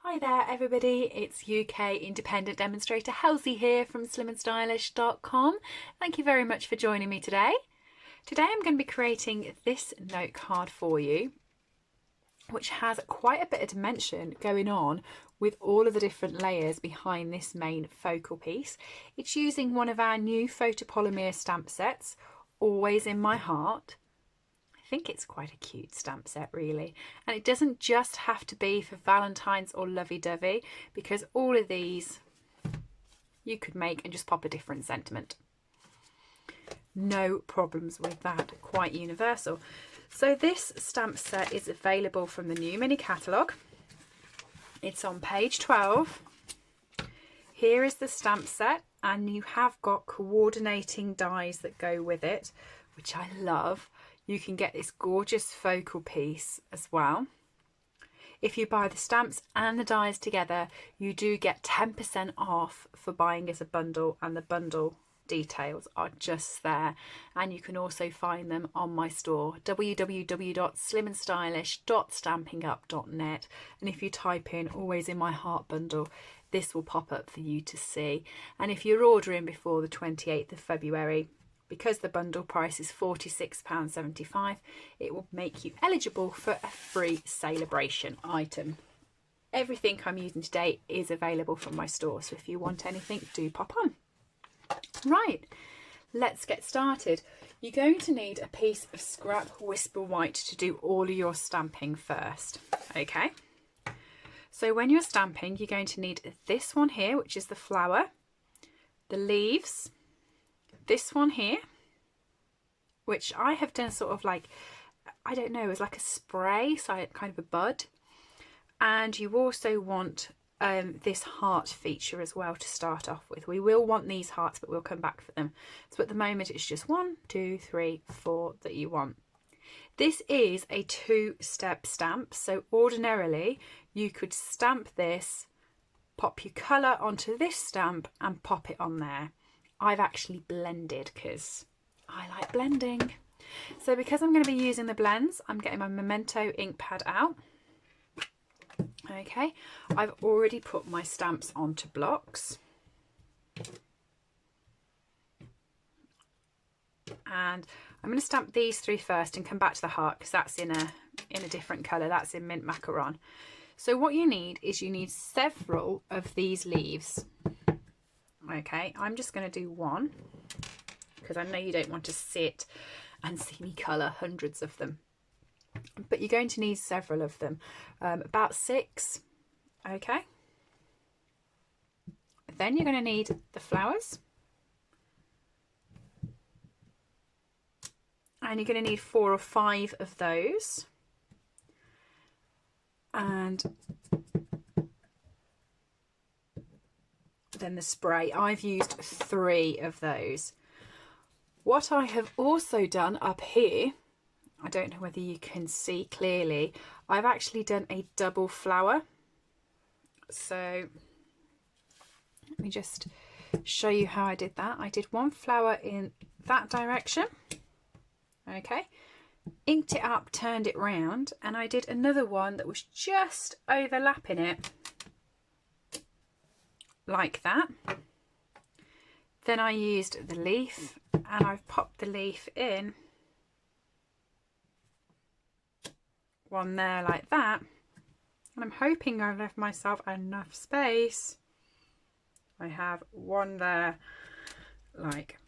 Hi there everybody, it's UK independent demonstrator Halsey here from slimandstylish.com. Thank you very much for joining me today. Today I'm going to be creating this note card for you, which has quite a bit of dimension going on with all of the different layers behind this main focal piece. It's using one of our new photopolymer stamp sets, Always in My Heart. I think it's quite a cute stamp set really, and it doesn't just have to be for Valentine's or lovey-dovey, because all of these you could make and just pop a different sentiment. No problems with that, quite universal. So this stamp set is available from the new mini catalogue. It's on page 12. Here is the stamp set, and you have got coordinating dies that go with it, which I love. You can get this gorgeous focal piece as well. If you buy the stamps and the dies together, you do get 10% off for buying as a bundle, and the bundle details are just there. And you can also find them on my store, www.slimandstylish.stampingup.net, and if you type in Always in My Heart bundle, this will pop up for you to see. And if you're ordering before the 28th of February, because the bundle price is £46.75, it will make you eligible for a free celebration item. Everything I'm using today is available from my store, so if you want anything, do pop on. Right, let's get started. You're going to need a piece of scrap Whisper White to do all of your stamping first, okay? So when you're stamping, you're going to need this one here, which is the flower, the leaves, this one here, which I have done sort of like, I don't know, it's like a spray, so kind of a bud. And you also want this heart feature as well to start off with. We will want these hearts, but we'll come back for them. So at the moment it's just 1, 2, 3, 4 that you want. This is a 2-step stamp, so ordinarily you could stamp this, pop your colour onto this stamp and pop it on there. I've actually blended because I like blending. So because I'm going to be using the blends, I'm getting my Memento ink pad out. Okay, I've already put my stamps onto blocks. And I'm going to stamp these 3 first and come back to the heart, because that's in a different colour. That's in mint macaron. So what you need is you need several of these leaves. Okay, I'm just going to do one, because I know you don't want to sit and see me colour hundreds of them. But you're going to need several of them, about 6, okay? Then you're going to need the flowers. And you're going to need 4 or 5 of those. And then the spray. I've used 3 of those. What I have also done up here, I don't know whether you can see clearly, I've actually done a double flower. So let me just show you how I did that. I did one flower in that direction, okay, inked it up, turned it round, and I did another one that was just overlapping it like that. Then I used the leaf, and I've popped the leaf in, one there like that, and I'm hoping I've left myself enough space. I have one there like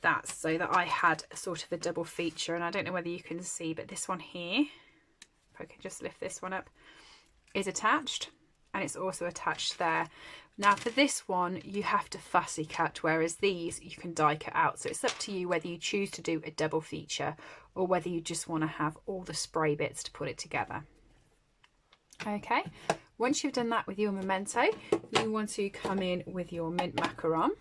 that, so that I had sort of a double feature. And I don't know whether you can see, but this one here, if I can just lift this one up, is attached, and it's also attached there. Now for this one you have to fussy cut, whereas these you can die cut out. So it's up to you whether you choose to do a double feature or whether you just want to have all the spray bits to put it together. Okay, once you've done that with your Memento, you want to come in with your mint macaron.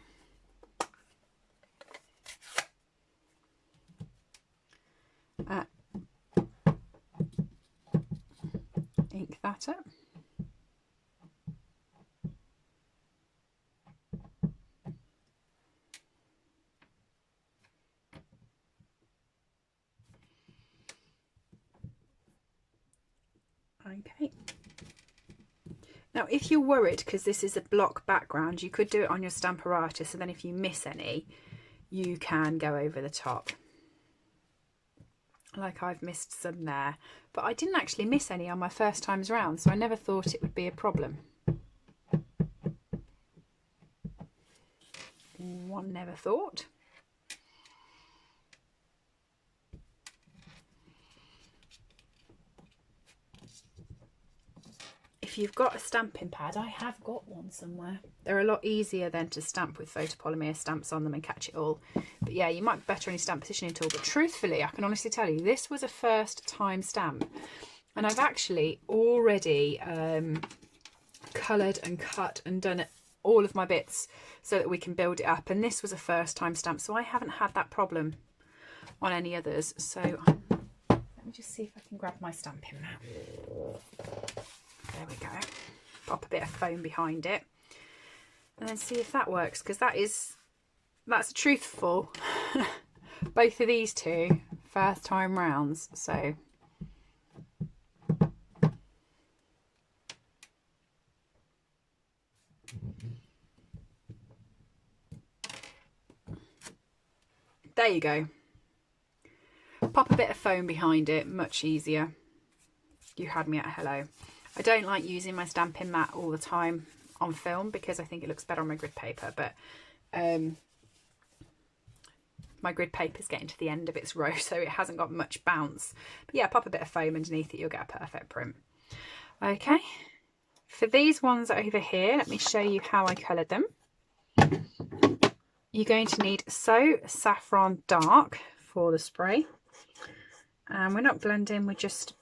Ink that up. Okay, Now, if you're worried, because this is a block background, you could do it on your Stamparatus, so then if you miss any, you can go over the top. Like I've missed some there. But I didn't actually miss any on my first times round, so I never thought it would be a problem. One never thought. If you've got a stamping pad, I have got one somewhere. They're a lot easier then to stamp with photopolymer stamps on them and catch it all. But yeah, you might be better on your stamp positioning tool. But truthfully, I can honestly tell you, this was a first time stamp. And I've actually already coloured and cut and done all of my bits so that we can build it up. And this was a first time stamp, so I haven't had that problem on any others. So let me just see if I can grab my stamping mat. There we go. Pop a bit of foam behind it and then see if that works, because that's truthful. Both of these two first time rounds, so there you go. Pop a bit of foam behind it, much easier. You had me at hello. I don't like using my stamping mat all the time on film because I think it looks better on my grid paper, but my grid paper is getting to the end of its row, so it hasn't got much bounce. But yeah, pop a bit of foam underneath it, you'll get a perfect print. Okay, for these ones over here, let me show you how I coloured them. You're going to need So Saffron Dark for the spray, and we're not blending, we're just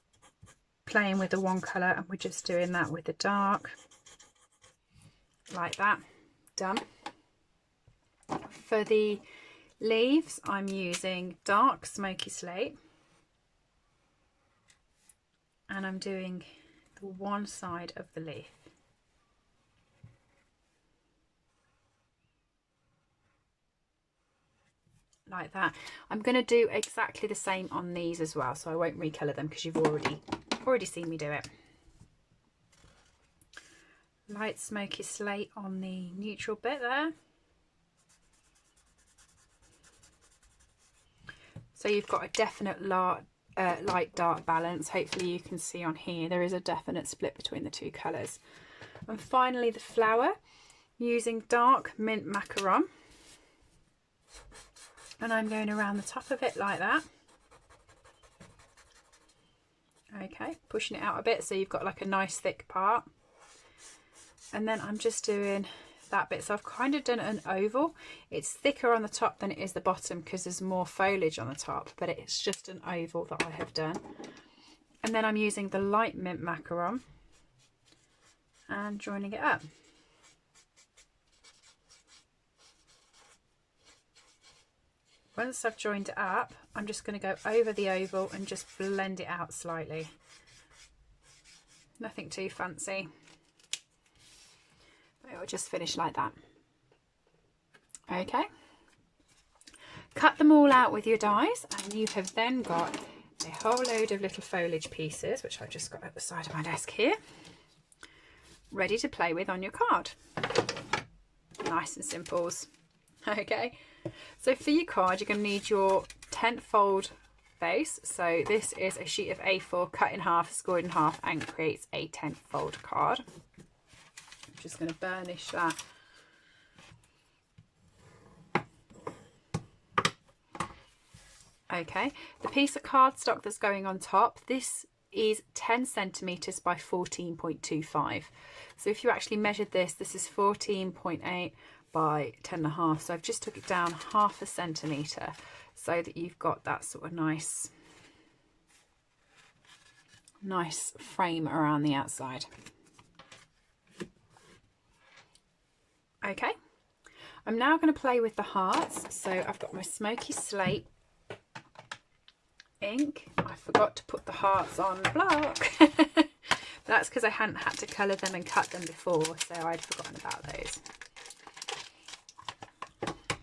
playing with the one colour, and we're just doing that with the dark like that. Done. For the leaves, I'm using Dark Smoky Slate, and I'm doing the one side of the leaf like that. I'm going to do exactly the same on these as well, so I won't recolour them because you've already seen me do it. Light Smoky Slate on the neutral bit there. So you've got a definite light dark balance. Hopefully you can see on here there is a definite split between the two colours. And finally the flower, using Dark Mint Macaron, and I'm going around the top of it like that. Okay, pushing it out a bit so you've got like a nice thick part, and then I'm just doing that bit. So I've kind of done an oval. It's thicker on the top than it is the bottom because there's more foliage on the top, but it's just an oval that I have done. And then I'm using the Light Mint Macaron and joining it up. Once I've joined it up, I'm just going to go over the oval and just blend it out slightly. Nothing too fancy. It will just finish like that. Okay. Cut them all out with your dies, and you have then got a whole load of little foliage pieces, which I've just got at the side of my desk here, ready to play with on your card. Nice and simples. Okay. So for your card, you're going to need your 10th fold base. So this is a sheet of A4 cut in half, scored in half, and creates a 10th fold card. I'm just going to burnish that. Okay, the piece of cardstock that's going on top, this is 10 centimetres by 14.25. So if you actually measured this, this is 14.8 by 10.5. So I've just took it down half a centimetre so that you've got that sort of nice frame around the outside. Okay, I'm now going to play with the hearts. So I've got my Smoky Slate ink. I forgot to put the hearts on the block. That's because I hadn't had to colour them and cut them before, so I'd forgotten about those.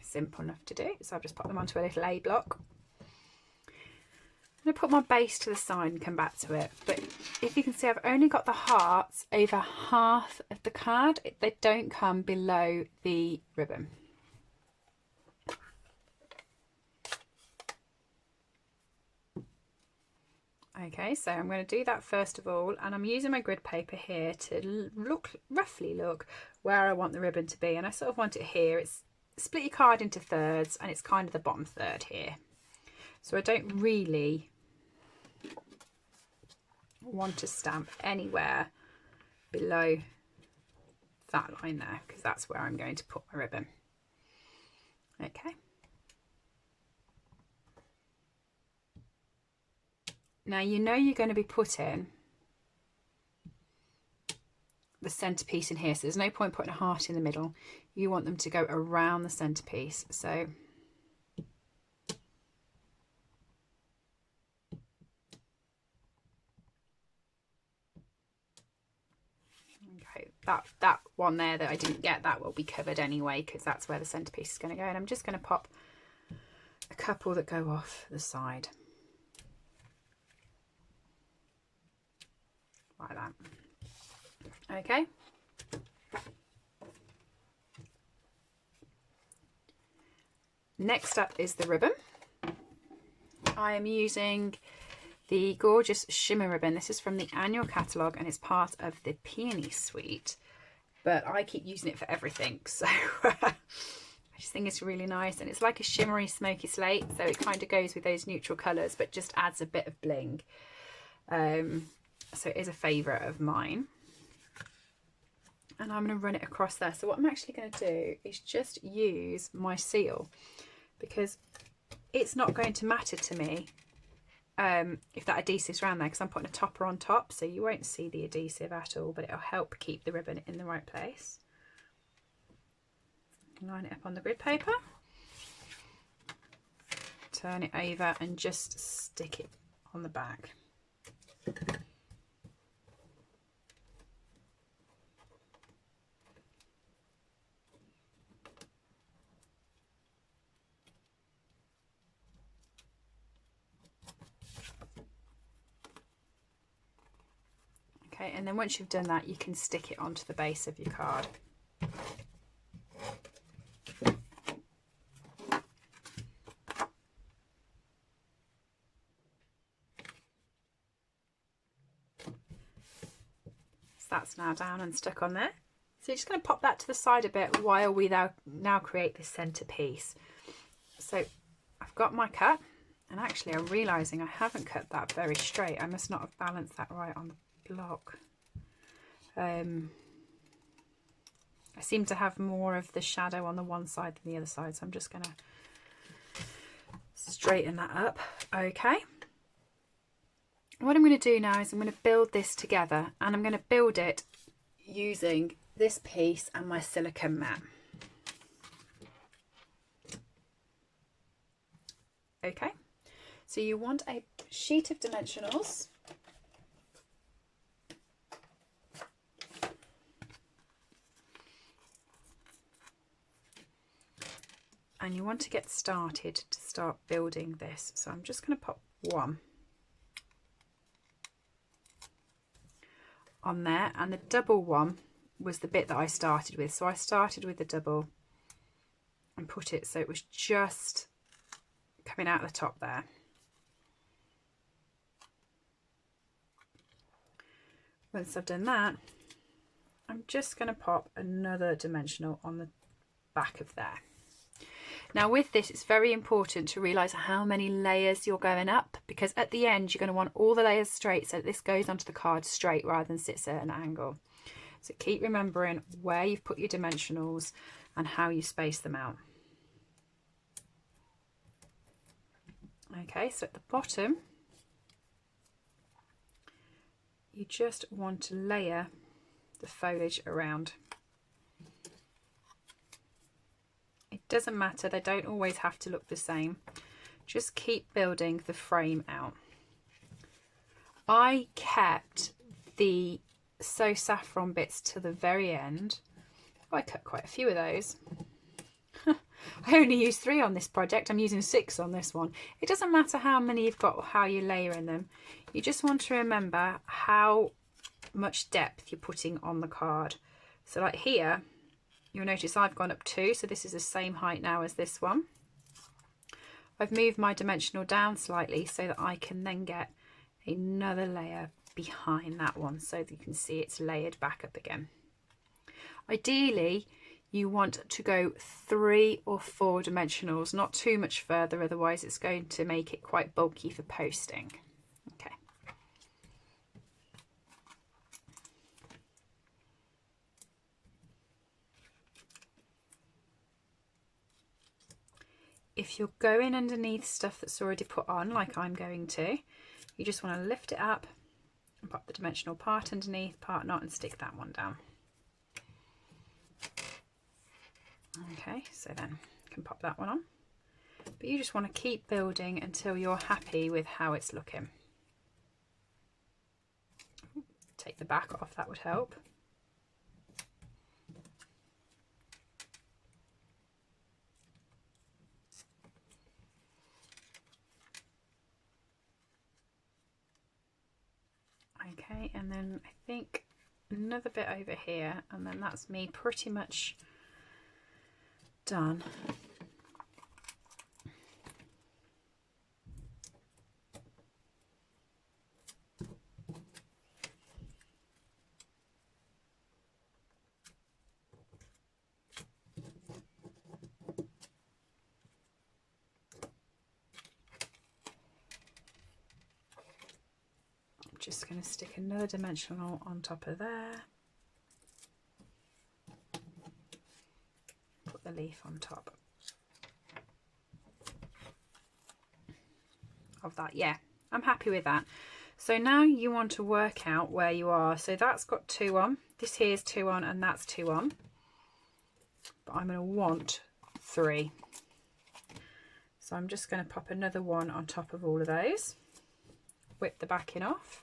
Simple enough to do, so I'll just pop them onto a little A block. I'm going to put my base to the side and come back to it. But if you can see, I've only got the hearts over half of the card. They don't come below the ribbon. Okay, so I'm going to do that first of all, and I'm using my grid paper here to roughly look where I want the ribbon to be, and I sort of want it here. It's split your card into thirds, and it's kind of the bottom third here. So I don't really want to stamp anywhere below that line there, because that's where I'm going to put my ribbon. Okay. Now you know you're going to be putting the centerpiece in here, so there's no point putting a heart in the middle. You want them to go around the centerpiece. So okay, that one there that I didn't get, that will be covered anyway, because that's where the centerpiece is going to go. And I'm just going to pop a couple that go off the side like that. Okay. Next up is the ribbon. I am using the gorgeous shimmer ribbon. This is from the annual catalogue and it's part of the Peony Suite, but I keep using it for everything, so I just think it's really nice, and it's like a shimmery smoky slate, so it kind of goes with those neutral colours but just adds a bit of bling. So it is a favourite of mine, and I'm going to run it across there. So what I'm actually going to do is just use my seal, because it's not going to matter to me if that adhesive's around there, because I'm putting a topper on top, so you won't see the adhesive at all, but it'll help keep the ribbon in the right place. Line it up on the grid paper, turn it over and just stick it on the back. Okay, and then once you've done that, you can stick it onto the base of your card. So that's now down and stuck on there. So you're just going to pop that to the side a bit while we now create this centerpiece. So I've got my cut, and actually I'm realizing I haven't cut that very straight. I must not have balanced that right on the block. I seem to have more of the shadow on the one side than the other side, so I'm just going to straighten that up. Okay, what I'm going to do now is I'm going to build this together, and I'm going to build it using this piece and my silicone mat. Okay, so you want a sheet of dimensionals, and you want to get started to start building this. So I'm just going to pop one on there, and the double one was the bit that I started with. So I started with the double and put it so it was just coming out the top there. Once I've done that, I'm just going to pop another dimensional on the back of there. Now with this, it's very important to realise how many layers you're going up, because at the end you're going to want all the layers straight, so this goes onto the card straight rather than sits at an angle. So keep remembering where you've put your dimensionals and how you space them out. Okay, so at the bottom you just want to layer the foliage around. It doesn't matter, they don't always have to look the same. Just keep building the frame out. I kept the So Saffron bits to the very end. Oh, I cut quite a few of those. I only use 3 on this project. I'm using 6 on this one. It doesn't matter how many you've got or how you layer in them. You just want to remember how much depth you're putting on the card. So like here, you'll notice I've gone up 2, so this is the same height now as this one. I've moved my dimensional down slightly so that I can then get another layer behind that one so that you can see it's layered back up again. Ideally, you want to go 3 or 4 dimensionals, not too much further, otherwise it's going to make it quite bulky for posting. Okay. If you're going underneath stuff that's already put on, like I'm going to, you just want to lift it up and pop the dimensional part underneath, part not, and stick that one down. Okay, so then you can pop that one on. But you just want to keep building until you're happy with how it's looking. Take the back off, that would help. Okay, and then I think another bit over here, and then that's me pretty much done. Just going to stick another dimensional on top of there. Put the leaf on top of that. Yeah, I'm happy with that. So now you want to work out where you are. So that's got 2 on. This here is 2 on and that's 2 on. But I'm going to want 3. So I'm just going to pop another one on top of all of those. Whip the backing off.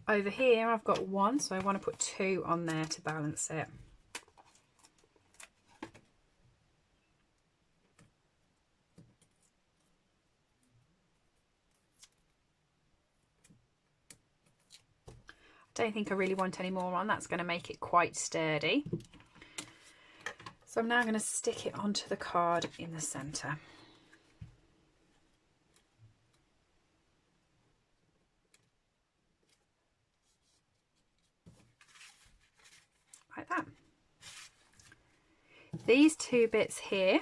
Over here I've got 1, so I want to put 2 on there to balance it. I don't think I really want any more on. That's going to make it quite sturdy. So I'm now going to stick it onto the card in the centre. Like that. These 2 bits here,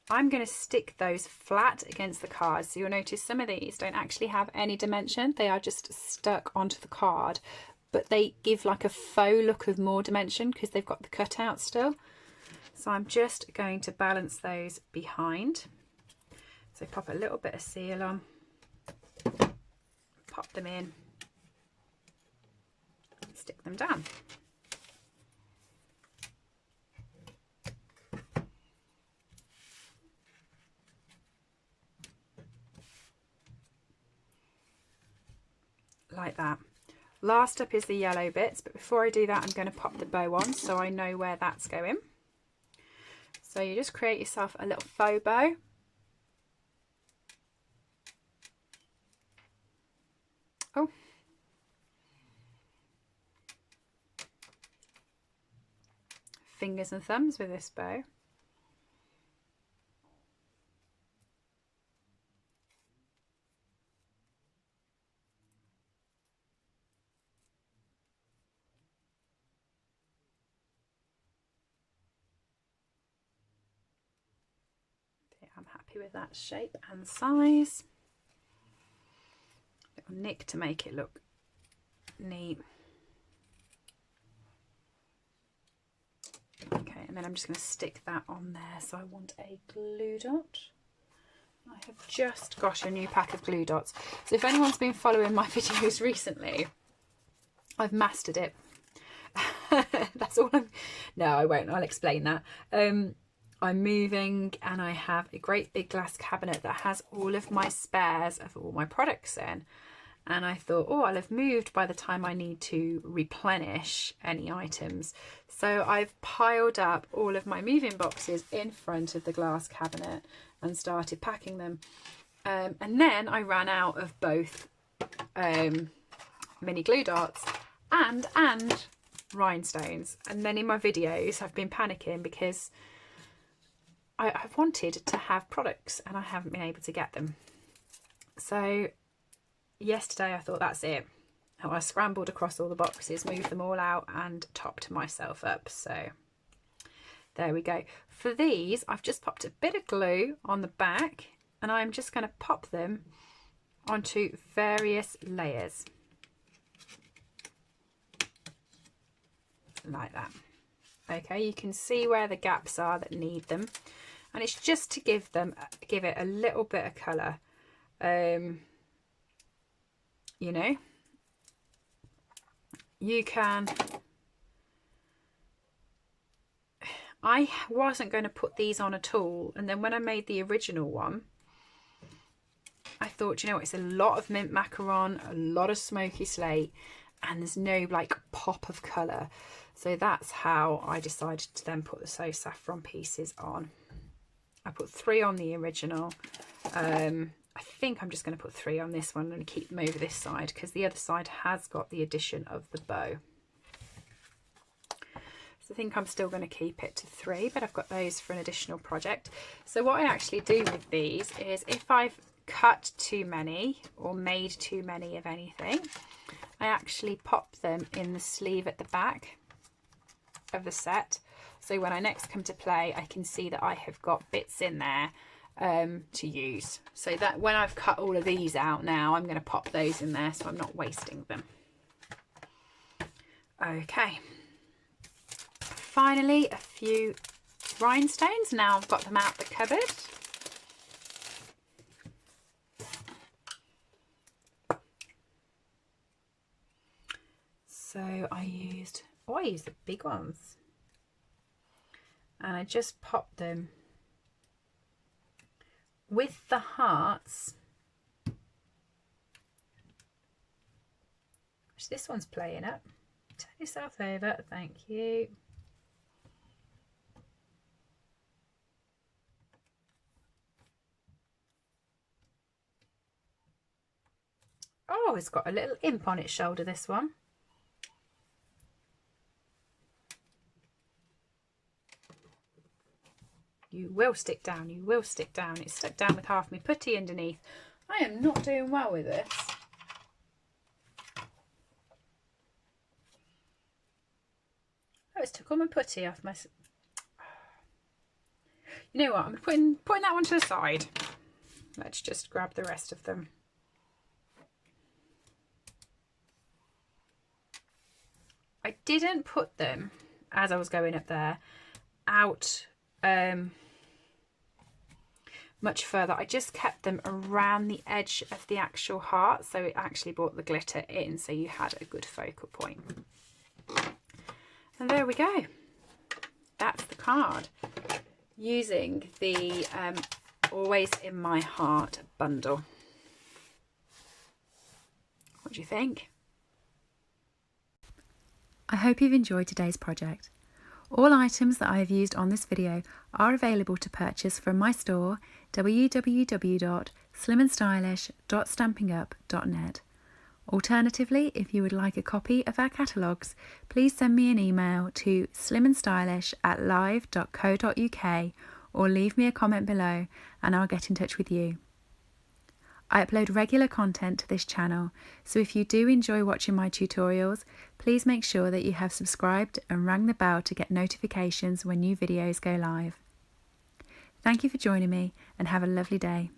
I'm going to stick those flat against the card. So you'll notice some of these don't actually have any dimension. They are just stuck onto the card, but they give like a faux look of more dimension because they've got the cutout still. So I'm just going to balance those behind. So pop a little bit of seal on, pop them in, stick them down. Like that. Last up is the yellow bits, but before I do that I'm going to pop the bow on so I know where that's going. So you just create yourself a little faux bow. Oh. Fingers and thumbs with this bow. I'm happy with that shape and size. Little nick to make it look neat. Okay, and then I'm just going to stick that on there. So I want a glue dot. I have just got a new pack of glue dots. So if anyone's been following my videos recently, I've mastered it. That's all no, I won't. I'll explain that. I'm moving and I have a great big glass cabinet that has all of my spares of all my products in. And I thought, oh, I'll have moved by the time I need to replenish any items. So I've piled up all of my moving boxes in front of the glass cabinet and started packing them. And then I ran out of both mini glue dots and rhinestones. And then in my videos I've been panicking because I've wanted to have products and I haven't been able to get them. So yesterday I thought, that's it. And I scrambled across all the boxes, moved them all out and topped myself up. So there we go. For these, I've just popped a bit of glue on the back and I'm just going to pop them onto various layers. Like that. Okay, you can see where the gaps are that need them. And it's just to give it a little bit of colour. You know, you can, I wasn't going to put these on at all, and then when I made the original one I thought, you know, it's a lot of mint macaron, a lot of smoky slate, and there's no like pop of colour, so that's how I decided to then put the So Saffron pieces on. I put 3 on the original. I think I'm just going to put 3 on this one and keep them over this side because the other side has got the addition of the bow. So I think I'm still going to keep it to 3, but I've got those for an additional project. So what I actually do with these is if I've cut too many or made too many of anything, I actually pop them in the sleeve at the back of the set. So when I next come to play, I can see that I have got bits in there to use, so that when I've cut all of these out now, I'm going to pop those in there so I'm not wasting them. Okay, finally a few rhinestones. Now I've got them out the cupboard. So I used the big ones and I just popped them with the hearts, which this one's playing up. Turn yourself over, thank you. Oh, it's got a little imp on its shoulder, this one. You will stick down, you will stick down. It's stuck down with half my putty underneath. I am not doing well with this. Oh, it's took all my putty off my... You know what, I'm putting that one to the side. Let's just grab the rest of them. I didn't put them, as I was going up there, out much further. I just kept them around the edge of the actual heart, so it actually brought the glitter in, so you had a good focal point. And there we go. That's the card using the Always in My Heart bundle. What do you think? I hope you've enjoyed today's project. All items that I have used on this video are available to purchase from my store www.slimandstylish.stampingup.net. Alternatively, if you would like a copy of our catalogues, please send me an email to slimandstylish@live.co.uk or leave me a comment below and I'll get in touch with you. I upload regular content to this channel, so if you do enjoy watching my tutorials, please make sure that you have subscribed and rang the bell to get notifications when new videos go live. Thank you for joining me and have a lovely day.